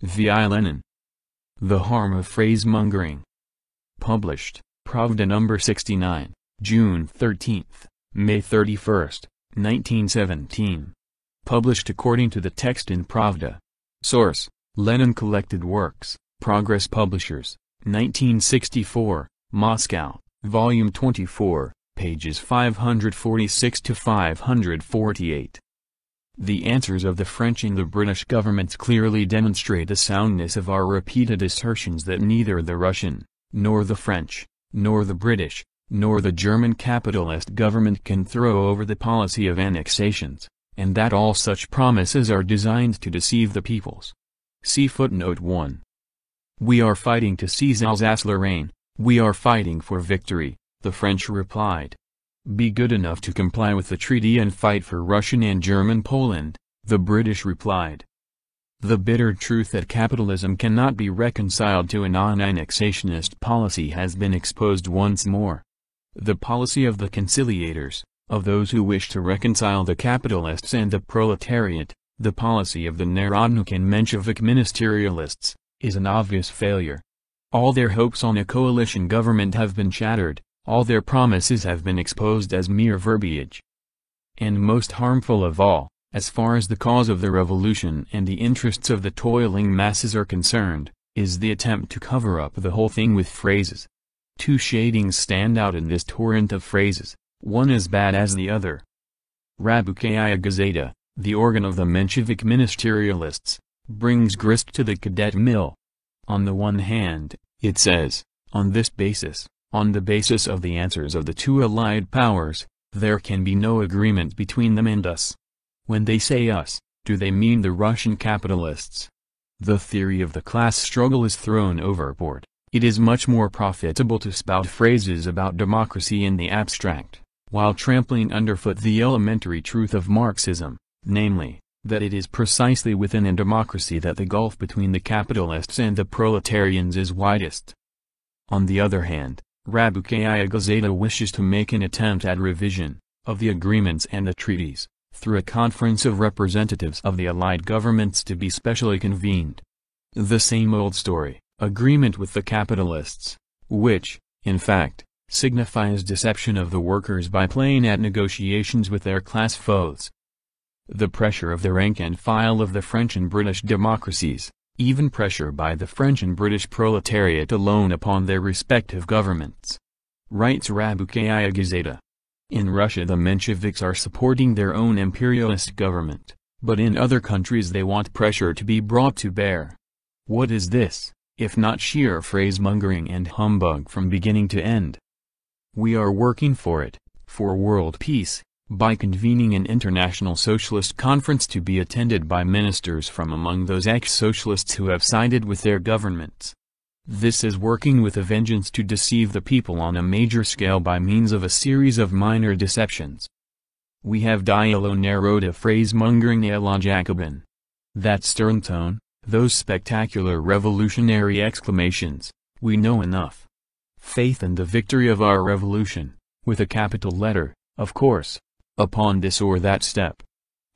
V.I. Lenin. The Harm of Phrase-Mongering. Published, Pravda No. 69, June 13, May 31, 1917. Published according to the text in Pravda. Source: Lenin Collected Works, Progress Publishers, 1964, Moscow, Volume 24, pages 546 to 548. The answers of the French and the British governments clearly demonstrate the soundness of our repeated assertions that neither the Russian, nor the French, nor the British, nor the German capitalist government can throw over the policy of annexations, and that all such promises are designed to deceive the peoples. See footnote 1. We are fighting to seize Alsace-Lorraine, we are fighting for victory, the French replied. Be good enough to comply with the treaty and fight for Russian and German Poland, the British replied. The bitter truth that capitalism cannot be reconciled to a non-annexationist policy has been exposed once more. The policy of the conciliators, of those who wish to reconcile the capitalists and the proletariat, the policy of the Narodnik and Menshevik ministerialists, is an obvious failure. All their hopes on a coalition government have been shattered. All their promises have been exposed as mere verbiage. And most harmful of all, as far as the cause of the revolution and the interests of the toiling masses are concerned, is the attempt to cover up the whole thing with phrases. Two shadings stand out in this torrent of phrases, one as bad as the other. Rabukaya Gazeta, the organ of the Menshevik ministerialists, brings grist to the cadet mill. On the one hand, it says, on this basis, on the basis of the answers of the two allied powers, there can be no agreement between them and us. When they say us, do they mean the Russian capitalists? The theory of the class struggle is thrown overboard. It is much more profitable to spout phrases about democracy in the abstract, while trampling underfoot the elementary truth of Marxism, namely, that it is precisely within a democracy that the gulf between the capitalists and the proletarians is widest. On the other hand, Rabukaya Gazeta wishes to make an attempt at revision of the agreements and the treaties, through a conference of representatives of the Allied governments to be specially convened. The same old story, agreement with the capitalists, which, in fact, signifies deception of the workers by playing at negotiations with their class foes. The pressure of the rank and file of the French and British democracies, even pressure by the French and British proletariat alone upon their respective governments. Writes Rabukaya Gazeta. In Russia the Mensheviks are supporting their own imperialist government, but in other countries they want pressure to be brought to bear. What is this, if not sheer phrase-mongering and humbug from beginning to end? We are working for it, for world peace, by convening an international socialist conference to be attended by ministers from among those ex-socialists who have sided with their governments. This is working with a vengeance to deceive the people on a major scale by means of a series of minor deceptions. We have dialogue narrota phrase-mongering à la Jacobin. That stern tone, those spectacular revolutionary exclamations, we know enough. Faith in the victory of our revolution, with a capital letter, of course. Upon this or that step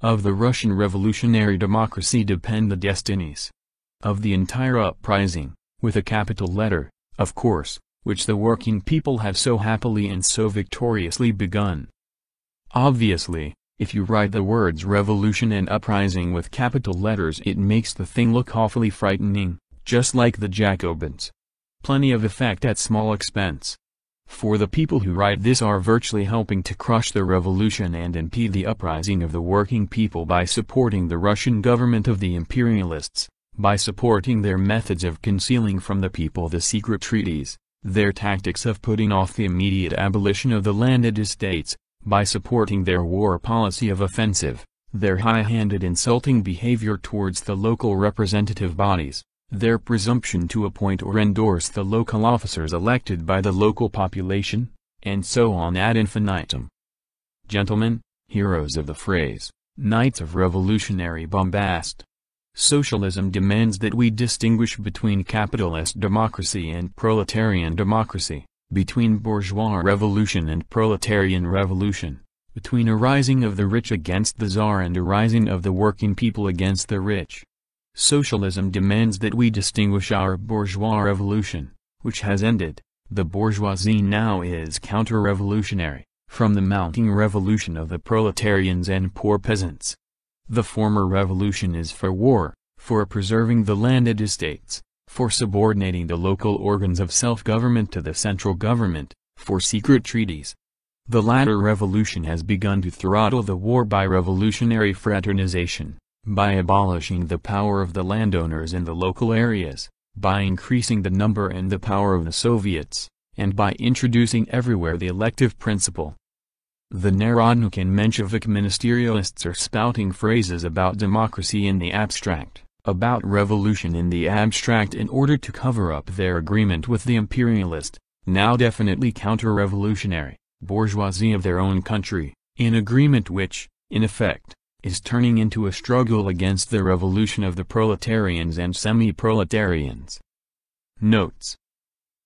of the Russian revolutionary democracy depend the destinies of the entire uprising, with a capital letter, of course, which the working people have so happily and so victoriously begun. Obviously, if you write the words revolution and uprising with capital letters it makes the thing look awfully frightening, just like the Jacobins. Plenty of effect at small expense. For the people who write this are virtually helping to crush the revolution and impede the uprising of the working people by supporting the Russian government of the imperialists, by supporting their methods of concealing from the people the secret treaties, their tactics of putting off the immediate abolition of the landed estates, by supporting their war policy of offensive, their high-handed insulting behavior towards the local representative bodies, their presumption to appoint or endorse the local officers elected by the local population, and so on ad infinitum. Gentlemen, heroes of the phrase, knights of revolutionary bombast. Socialism demands that we distinguish between capitalist democracy and proletarian democracy, between bourgeois revolution and proletarian revolution, between a rising of the rich against the Tsar and a rising of the working people against the rich. Socialism demands that we distinguish our bourgeois revolution, which has ended, the bourgeoisie now is counter-revolutionary, from the mounting revolution of the proletarians and poor peasants. The former revolution is for war, for preserving the landed estates, for subordinating the local organs of self-government to the central government, for secret treaties. The latter revolution has begun to throttle the war by revolutionary fraternization, by abolishing the power of the landowners in the local areas, by increasing the number and the power of the Soviets, and by introducing everywhere the elective principle. The Narodnik and Menshevik ministerialists are spouting phrases about democracy in the abstract, about revolution in the abstract in order to cover up their agreement with the imperialist, now definitely counter-revolutionary, bourgeoisie of their own country, an agreement which, in effect, is turning into a struggle against the revolution of the proletarians and semi-proletarians. Notes.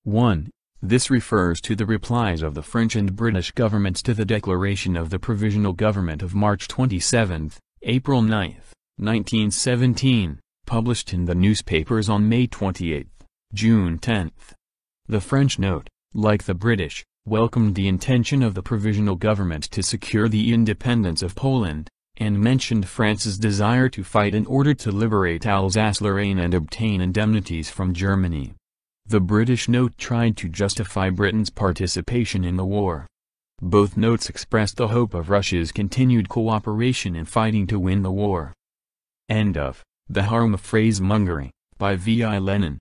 1. This refers to the replies of the French and British governments to the declaration of the Provisional Government of March 27, April 9, 1917, published in the newspapers on May 28, June 10. The French note, like the British, welcomed the intention of the Provisional Government to secure the independence of Poland, and mentioned France's desire to fight in order to liberate Alsace-Lorraine and obtain indemnities from Germany. The British note tried to justify Britain's participation in the war. Both notes expressed the hope of Russia's continued cooperation in fighting to win the war. End of The Harm of Phrase Mongering, by V. I. Lenin.